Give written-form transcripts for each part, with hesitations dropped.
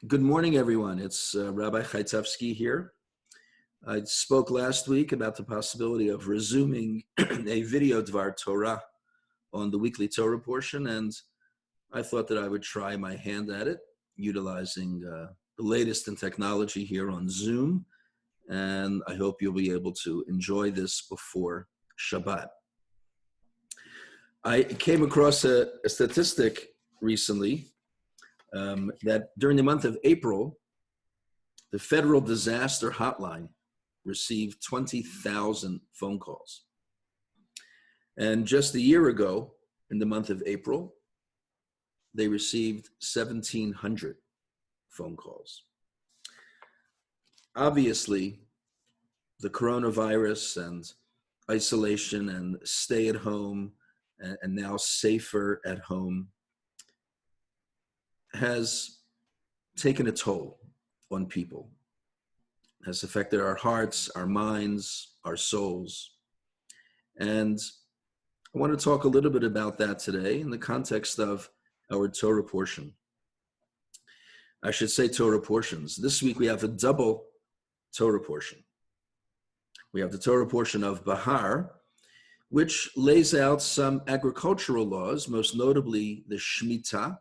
Good morning, everyone. It's Rabbi Chaitovsky here. I spoke last week about the possibility of resuming a video Dvar Torah on the weekly Torah portion, and I thought that I would try my hand at it, utilizing the latest in technology here on Zoom, and I hope you'll be able to enjoy this before Shabbat. I came across a statistic recently that during the month of April, the Federal Disaster Hotline received 20,000 phone calls. And just a year ago, in the month of April, they received 1,700 phone calls. Obviously, the coronavirus and isolation and stay at home and now safer at home has taken a toll on people, has affected our hearts, our minds, our souls. And I want to talk a little bit about that today in the context of our Torah portion. I should say Torah portions. This week we have a double Torah portion. We have the Torah portion of Behar, which lays out some agricultural laws, most notably the Shemitah,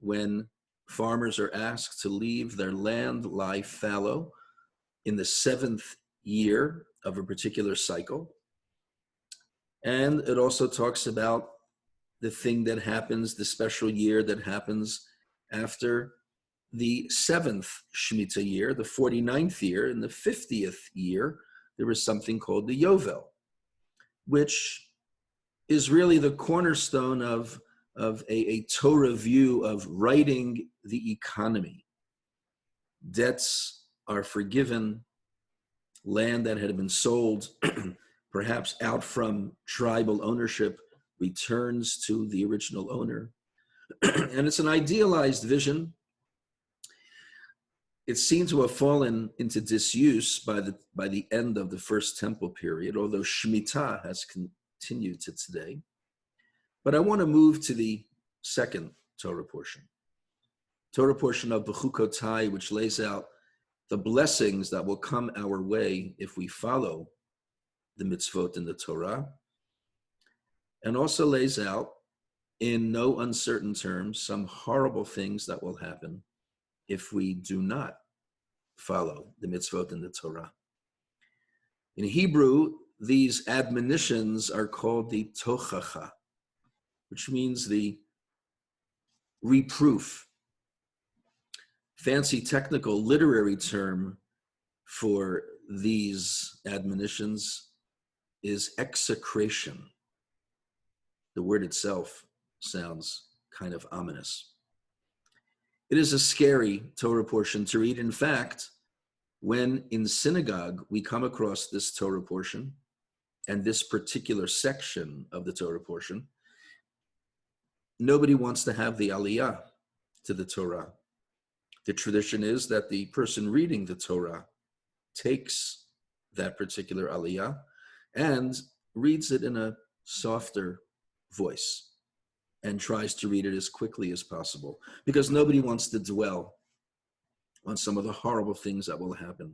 when farmers are asked to leave their land lie fallow in the 7th year of a particular cycle. And it also talks about the thing that happens, the special year that happens after the 7th Shemitah year, the 49th year. In the 50th year, there is something called the Yovel, which is really the cornerstone of a Torah view of righting the economy. Debts are forgiven, land that had been sold, perhaps out from tribal ownership, returns to the original owner. And it's an idealized vision. It seemed to have fallen into disuse by the end of the First Temple period, although Shemitah has continued to today. But I want to move to the second Torah portion of Bechukotai, which lays out the blessings that will come our way if we follow the mitzvot in the Torah, and also lays out in no uncertain terms some horrible things that will happen if we do not follow the mitzvot in the Torah. In Hebrew, these admonitions are called the tochacha, which means the reproof. Fancy technical literary term for these admonitions is execration. The word itself sounds kind of ominous. It is a scary Torah portion to read. In fact, when in synagogue we come across this Torah portion and this particular section of the Torah portion, nobody wants to have the aliyah to the Torah. The tradition is that the person reading the Torah takes that particular aliyah and reads it in a softer voice and tries to read it as quickly as possible, because nobody wants to dwell on some of the horrible things that will happen.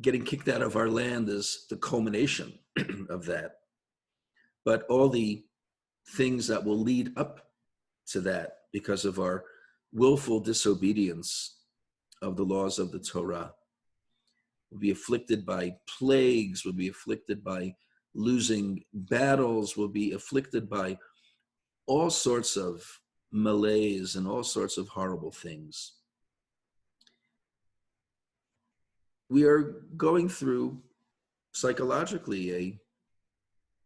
Getting kicked out of our land is the culmination of that. But all the things that will lead up to that because of our willful disobedience of the laws of the Torah will be afflicted by plagues, will be afflicted by losing battles, will be afflicted by all sorts of malaise and all sorts of horrible things. We are going through psychologically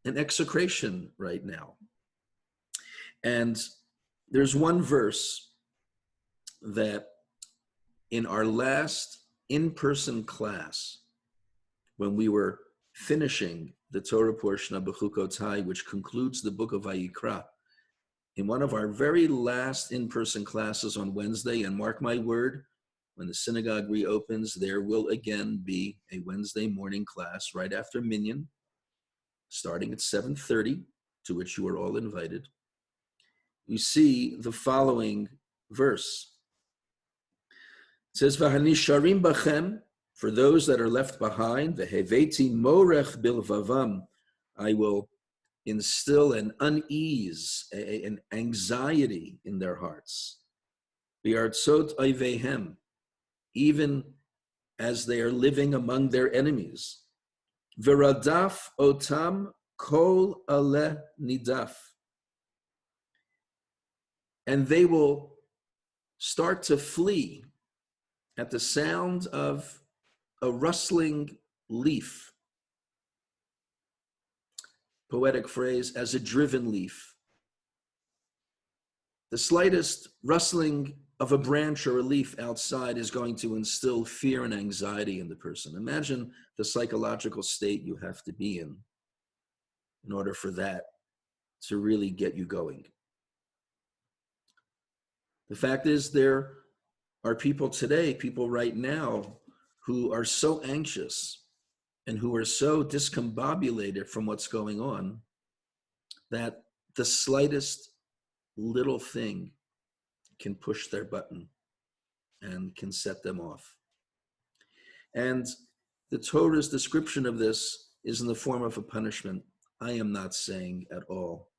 an execration right now. And there's one verse that in our last in-person class, when we were finishing the Torah portion of Bechukotai, which concludes the book of Vayikra, in one of our very last in-person classes on Wednesday, and mark my word, when the synagogue reopens, there will again be a Wednesday morning class right after Minyan, starting at 7:30, to which you are all invited. You see the following verse It says, V'hanisharim bachem, for those that are left behind, v'heveti morech bilvavam, I will instill an unease, an anxiety in their hearts. Bi'artzot oivehem, even as they are living among their enemies. V'radaf otam kol aleh nidaf. And they will start to flee at the sound of a rustling leaf. Poetic phrase, as a driven leaf. The slightest rustling of a branch or a leaf outside is going to instill fear and anxiety in the person. Imagine the psychological state you have to be in order for that to really get you going. The fact is, there are people today, people right now, who are so anxious and who are so discombobulated from what's going on that the slightest little thing can push their button and can set them off. And the Torah's description of this is in the form of a punishment. I am not saying at all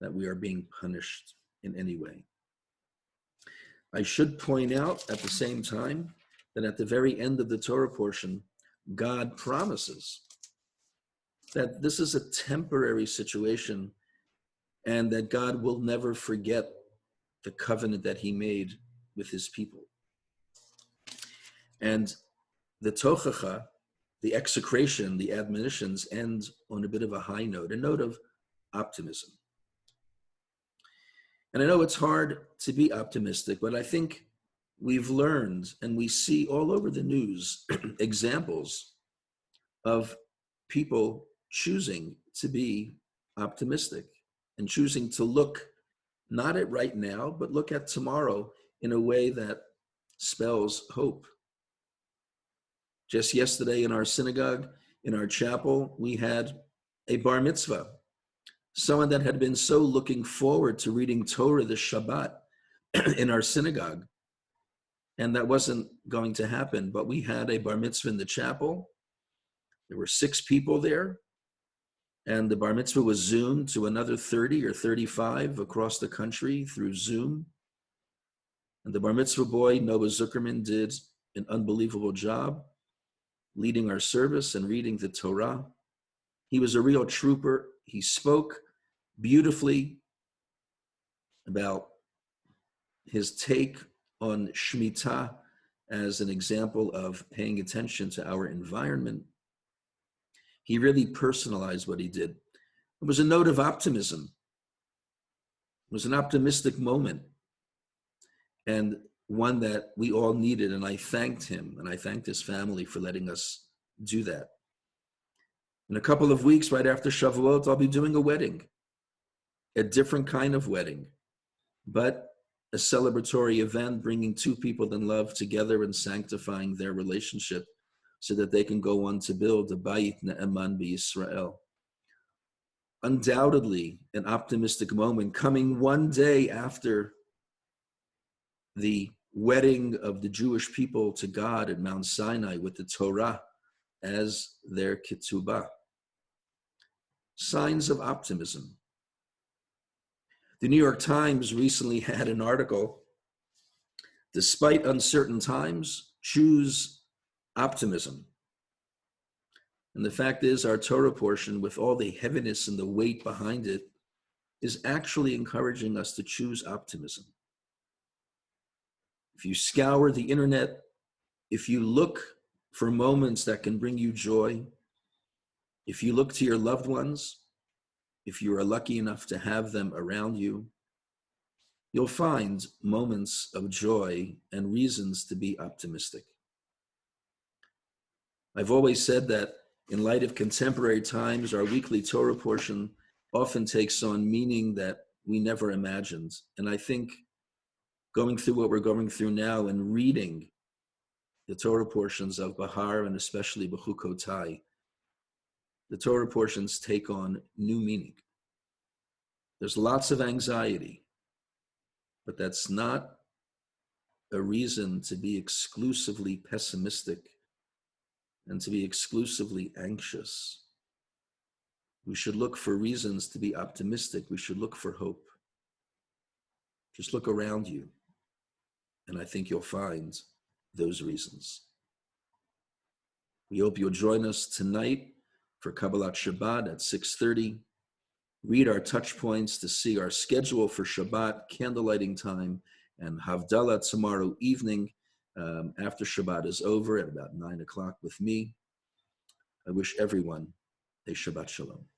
that we are being punished in any way. I should point out at the same time that at the very end of the Torah portion, God promises that this is a temporary situation and that God will never forget the covenant that he made with his people. And the tochacha, the execration, the admonitions end on a bit of a high note, a note of optimism. And I know it's hard to be optimistic, but I think we've learned and we see all over the news examples of people choosing to be optimistic and choosing to look not at right now, but look at tomorrow in a way that spells hope. Just yesterday in our synagogue, in our chapel, we had a bar mitzvah. Someone that had been so looking forward to reading Torah the Shabbat in our synagogue. And that wasn't going to happen, but we had a bar mitzvah in the chapel. There were 6 people there. And the bar mitzvah was zoomed to another 30 or 35 across the country through Zoom. And the bar mitzvah boy, Noah Zuckerman, did an unbelievable job leading our service and reading the Torah. He was a real trooper. He spoke beautifully about his take on Shemitah as an example of paying attention to our environment. He really personalized what he did. It was a note of optimism. It was an optimistic moment and one that we all needed. And I thanked him and I thanked his family for letting us do that. In a couple of weeks, right after Shavuot, I'll be doing a wedding, a different kind of wedding, but a celebratory event bringing 2 people in love together and sanctifying their relationship so that they can go on to build a Bayit Ne'eman b'Yisrael. Undoubtedly, an optimistic moment coming one day after the wedding of the Jewish people to God at Mount Sinai with the Torah as their ketubah. Signs of optimism. The New York Times recently had an article, despite uncertain times, choose optimism. And the fact is, our Torah portion, with all the heaviness and the weight behind it, is actually encouraging us to choose optimism. If you scour the internet, if you look for moments that can bring you joy, if you look to your loved ones, if you are lucky enough to have them around you, you'll find moments of joy and reasons to be optimistic. I've always said that in light of contemporary times, our weekly Torah portion often takes on meaning that we never imagined. And I think going through what we're going through now and reading the Torah portions of Behar and especially Bechukotai, the Torah portions take on new meaning. There's lots of anxiety, but that's not a reason to be exclusively pessimistic and to be exclusively anxious. We should look for reasons to be optimistic. We should look for hope. Just look around you, and I think you'll find those reasons. We hope you'll join us tonight for Kabbalat Shabbat at 6:30. Read our touch points to see our schedule for Shabbat, candlelighting time, and Havdalah tomorrow evening after Shabbat is over at about 9 o'clock with me. I wish everyone a Shabbat Shalom.